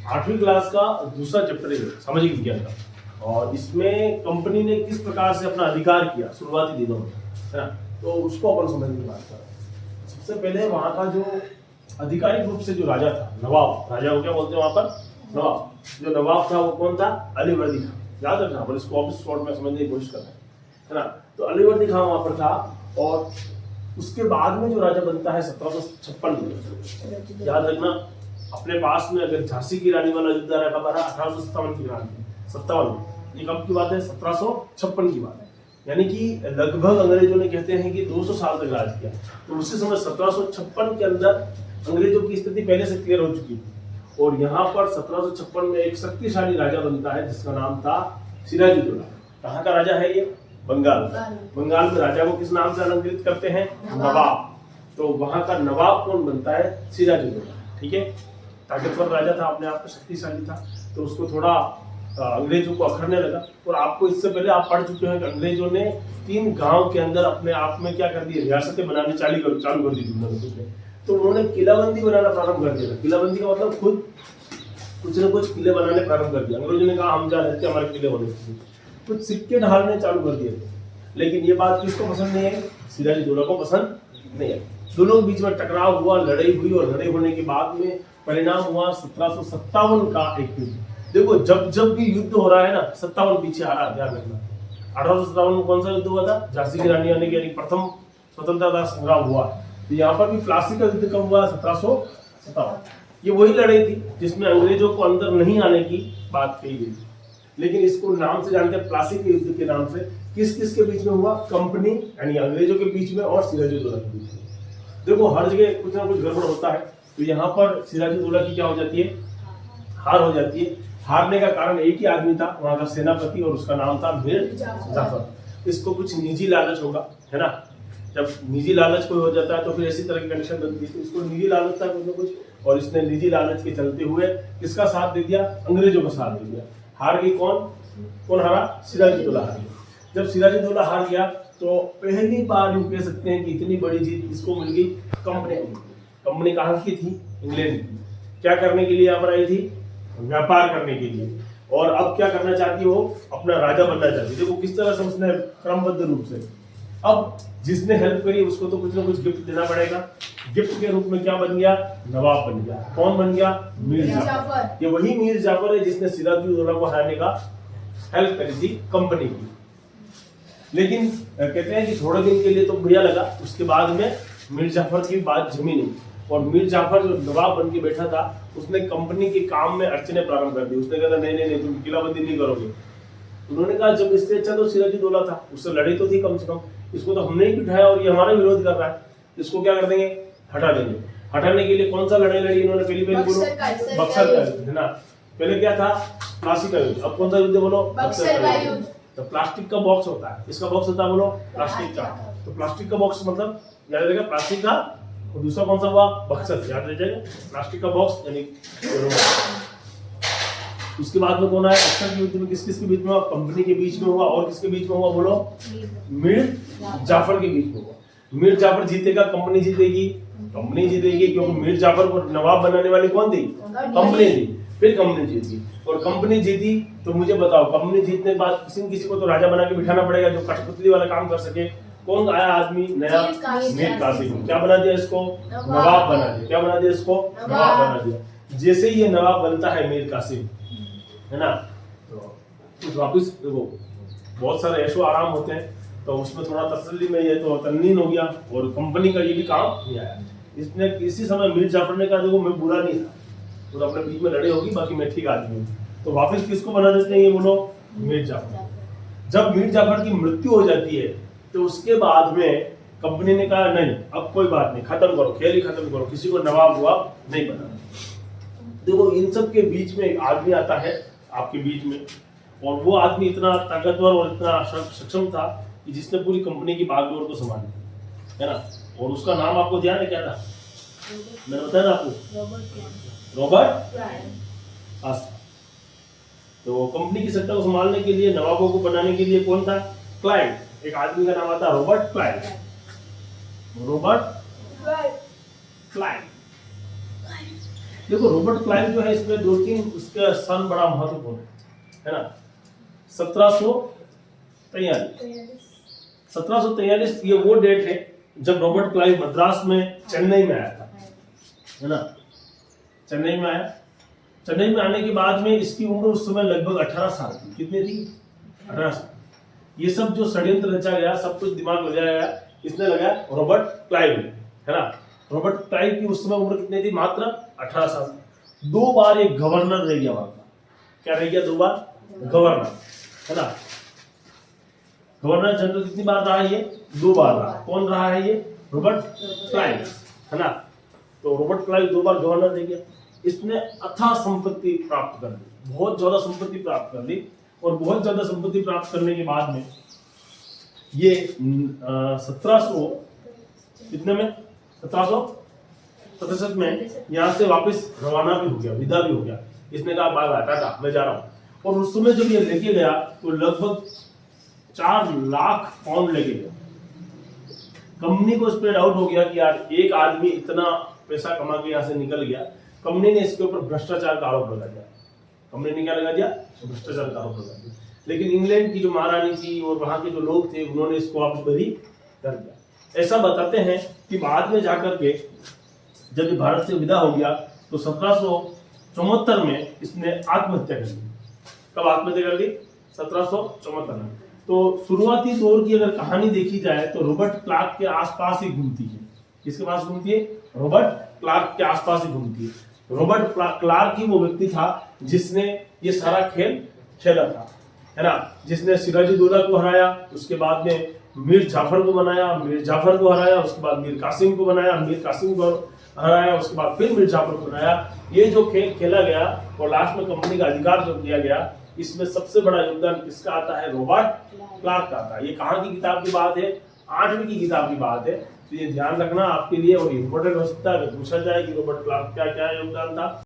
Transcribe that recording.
8वीं क्लास का दूसरा चैप्टर है सामाजिक विज्ञान का, और इसमें कंपनी ने किस प्रकार से अपना अधिकार किया शुरुआती दिनों में, है ना, तो उसको अपन समझने की बात कर रहे हैं। सबसे पहले वहाँ का जो आधिकारिक रूप से जो राजा था, नवाब, राजा को क्या बोलते हैं वहाँ पर, नवाब। जो नवाब था वो कौन था, अलीवर्दी खां। याद रखना, अपन इसको ऑफिस शॉर्ट में समझने की कोशिश कर रहे हैं, है ना। तो अलीवर्दी खां वहाँ पर था, और उसके बाद में जो राजा बनता है 1756 में, याद रखना अपने पास में अगर झांसी की रानी वाला युद्ध रहा कब आ रहा, 1857 की रानी, 57, ये कब की बात है, 1756 की बात है। यानी कि लगभग अंग्रेजों ने कहते हैं कि 200 साल तक राज किया। तो उसी समय 1756 के अंदर अंग्रेजों की स्थिति पहले से क्लियर हो चुकी थी, और यहाँ पर 1756 में एक शक्तिशाली राजा बनता है जिसका नाम था सिराजुद्दौला। कहाँ का राजा है ये, बंगाल। बंगाल में राजा को किस नाम से अलंकृत करते हैं, नवाब। तो वहां का नवाब कौन बनता है, सिराजुद्दौला। ठीक है, ताकतवर राजा था, अपने आप में शक्तिशाली था, तो उसको थोड़ा अंग्रेजों को अखरने लगा। और आपको इससे पहले आप पढ़ चुके हैं कि अंग्रेजों ने 3 गांव के अंदर अपने आप में क्या कर दिए, रियासतें बनाने चालू कर दी। तो उन्होंने किलाबंदी बनाना प्रारंभ कर दिया। किलाबंदी का मतलब खुद कुछ न कुछ किले बनाने प्रारंभ कर दिया। अंग्रेजों ने कहा हम जा रहते हमारे किले बने, कुछ सिक्के ढालने चालू कर दिए थे। लेकिन ये बात किसको पसंद नहीं है, सिराजुद्दौला को पसंद नहीं है। दोनों के बीच में टकराव हुआ, लड़ाई हुई, और लड़ाई होने के बाद में परिणाम हुआ 1757 का एक युद्ध। देखो जब भी युद्ध हो रहा है ना, 57 पीछे आ रहा, ध्यान रखना। 1857 में कौन सा युद्ध हुआ था, झांसी की रानी आने की प्रथम स्वतंत्रता संग्राम हुआ। तो यहाँ पर भी प्लासी का युद्ध कब हुआ, 1757। ये वही लड़ाई थी जिसमें अंग्रेजों को अंदर नहीं आने की बात कही गई, लेकिन इसको नाम से जानते हैं प्लासी के युद्ध के नाम से। किस किस के बीच में हुआ, कंपनी यानी अंग्रेजों के बीच में और सिराजुद्दौला के बीच में। देखो हर जगह कुछ ना कुछ गड़बड़ होता है, तो यहाँ पर सिराजुद्दौला की क्या हो जाती है, हार हो जाती है। हारने का कारण एक ही आदमी था, वहां का सेनापति, और उसका नाम था मीर जाफर। इसको कुछ निजी लालच होगा, है ना। जब निजी लालच कोई हो जाता है तो फिर ऐसी तरह की कंडीशन बनती है। तो इसको निजी लालच था कुछ, और इसने निजी लालच के चलते हुए किसका साथ दे दिया, अंग्रेजों का साथ दे दिया। हार गई कौन हारा, सिराजुद्दौला हार गया। जब सिराजुद्दौला हार गया तो पहली बार यूं कह सकते हैं कि इतनी बड़ी जीत इसको मिल गई कंपनी को। कंपनी कहाँ की थी, इंग्लैंड की। क्या करने के लिए यहाँ पर आई थी, व्यापार करने के लिए। और अब क्या करना चाहती हो, अपना राजा बनना चाहती। देखो किस तरह से उसने क्रमबद्ध रूप से, अब जिसने हेल्प करी उसको तो कुछ ना कुछ गिफ्ट देना पड़ेगा। गिफ्ट के रूप में क्या बन गया, नवाब बन गया। कौन बन गया, मीर जाफर। ये वही मीर जाफर है जिसने सिराजुद्दौला को हराने का हेल्प करी थी कंपनी की। लेकिन कहते हैं कि थोड़े दिन के लिए तो बढ़िया लगा, उसके बाद में मीर जाफर की बात जमी नहीं। और मीर जाफर जो नवाब बन के बैठा था, उसने कंपनी के काम में अड़चने प्रारंभ कर दी। उसने कहा नहीं तुम किलाबंदी नहीं करोगे। उन्होंने कहा जब इससे अच्छा तो सिराजुद्दौला था, उससे लड़ाई तो थी कम से कम, इसको तो हमने ही बिठाया और ये हमारा विरोध कर रहा है, इसको क्या कर देंगे, हटा देंगे। हटाने के लिए कौन सा लड़ाई लड़ी इन्होंने, पहली बोलो बक्सर का युद्ध, है ना। पहले क्या था, प्लासी का युद्ध। अब कौन सा युद्ध बोलो, बक्सर का युद्ध। तो प्लास्टिक का बॉक्स होता है, इसका बॉक्स होता है बोलो प्लास्टिक का। तो प्लास्टिक का बॉक्स मतलब याद रहेगा प्लास्टिक का, और दूसरा कौन सा हुआ, बक्सर, याद रह जाएगा। प्लास्टिक का बॉक्स यानी। उसके बाद में कौन आया, बक्सर के युद्ध में किस किस के बीच में हुआ, कंपनी के बीच में हुआ, और किसके बीच में हुआ बोलो, मीर जाफर के बीच में हुआ। मीर जाफर जीतेगा, कंपनी जीतेगी, कंपनी जीतेगी, क्योंकि मीर जाफर को नवाब बनाने वाली कौन थी, कंपनी थी। फिर कंपनी जीती, और कंपनी जीती तो मुझे बताओ, कंपनी जीतने के बाद किसी न किसी को तो राजा बना के बिठाना पड़ेगा जो कठपुतली वाला काम कर सके। कौन आया आदमी नया, मीर कासिम। क्या बना दिया इसको, नवाब बना दिया। क्या बना दिया इसको, नवाब बना दिया। जैसे ही ये नवाब बनता है मीर कासिम, है ना, तो वापिस देखो बहुत सारे ऐशो आराम होते हैं, तो उसमें थोड़ा तसल्ली में ये तो तन्नीन हो गया, और कंपनी का ये भी काम नहीं आया। इसने इसी समय मीर जाफर ने कहा देखो मैं बुरा नहीं था, तो अपने बीच में लड़े होगी, बाकी मैं ठीक आदमी हूँ। तो वापस किसको बना देते हैं ये बोलो, मीर जाफर। जब मीर जाफर की मृत्यु हो जाती है तो उसके बाद में कंपनी ने कहा नहीं अब कोई बात नहीं, खत्म करो, खेल ही खत्म करो, किसी को नवाब हुआ नहीं बनाना। देखो इन सब के बीच में एक आदमी आता है आपके बीच में, और वो आदमी इतना ताकतवर और इतना सक्षम था कि जिसने पूरी कंपनी की बागडोर को संभाली, है ना। और उसका नाम आपको ध्यान है क्या था, मैंने बताया ना आपको, रॉबर्ट आस्था। तो कंपनी की सत्ता को संभालने के लिए, नवाबों को बनाने के लिए कौन था, क्लाइव। एक आदमी का नाम आता रॉबर्ट क्लाइव। Robert Clive. देखो रॉबर्ट क्लाइव जो है इसमें दो तीन उसका सन बड़ा महत्वपूर्ण है ना। 1743 ये वो डेट है जब रॉबर्ट क्लाइव मद्रास में चेन्नई में आया था, है ना। चेन्नई में आया, चेन्नई में आने के बाद में इसकी उम्र उस समय लगभग 18 साल थी। कितनी थी? 18 साल। ये सब जो षड्यंत्र रचा गया, सब कुछ दिमाग लगाया गया, इसने लगाया रॉबर्ट क्लाइव ने, है ना। रॉबर्ट क्लाइव की उस समय उम्र कितनी थी? मात्र 18 साल। 2 बार एक गवर्नर रह गया वहां का। क्या रह गया? 2 बार गवर्नर, है ना। गवर्नर जनरल कितनी बार रहा है? ये 2 बार रहा। कौन रहा है ये? रॉबर्ट क्लाइव, है ना। तो रॉबर्ट क्लाइव 2 बार गवर्नर रह गया। इसने अथाह संपत्ति प्राप्त कर ली, बहुत ज्यादा संपत्ति प्राप्त कर ली। और बहुत ज्यादा संपत्ति प्राप्त करने के बाद में ये 1700 कितने में 1767 में यहाँ से वापस रवाना भी हो गया, विदा भी हो गया। इसने कहा बाय बाय टाटा, मैं जा रहा हूँ। और उस समय जब ये लेके गया तो लगभग 4 लाख पाउंड लेके गया। कंपनी को इस पर डाउट हो गया कि यार एक आदमी इतना पैसा कमा के यहाँ से निकल गया। कंपनी ने इसके ऊपर भ्रष्टाचार का आरोप लगा दिया। कंपनी ने क्या लगा दिया? भ्रष्टाचार का आरोप लगा दिया। लेकिन इंग्लैंड की जो महारानी थी और वहां के जो लोग थे, उन्होंने इसको वापस बरी कर दिया। ऐसा बताते हैं कि बाद में जाकर के जब भारत से विदा हो गया तो 1774 में इसने आत्महत्या कर ली। कब आत्महत्या कर ली? 1774 में। तो शुरुआती दौर की अगर कहानी देखी जाए तो रॉबर्ट क्लार्क के आसपास ही घूमती है। किसके पास घूमती है? रॉबर्ट क्लार्क के आसपास ही घूमती है। रॉबर्ट क्लार्क ही वो व्यक्ति था जिसने ये सारा खेल खेला था, है ना। जिसने सिराजुद्दौला को हराया, उसके बाद में मीर जाफर को बनाया, मीर जाफर को हराया, उसके बाद मीर कासिम को बनाया, मीर कासिम को हराया, उसके बाद फिर मीर जाफर को बनाया। ये जो खेल खेला गया और लास्ट में कंपनी का अधिकार जो किया गया, इसमें सबसे बड़ा योगदान किसका आता है? रॉबर्ट क्लार्क का आता है। ये कहाँ की किताब की बात है? 8वीं की किताब की बात है। तो ये ध्यान रखना आपके लिए और इम्पोर्टेंट हो सकता है। अगर पूछा जाए कि रॉबर्ट क्लार्क का क्या योगदान था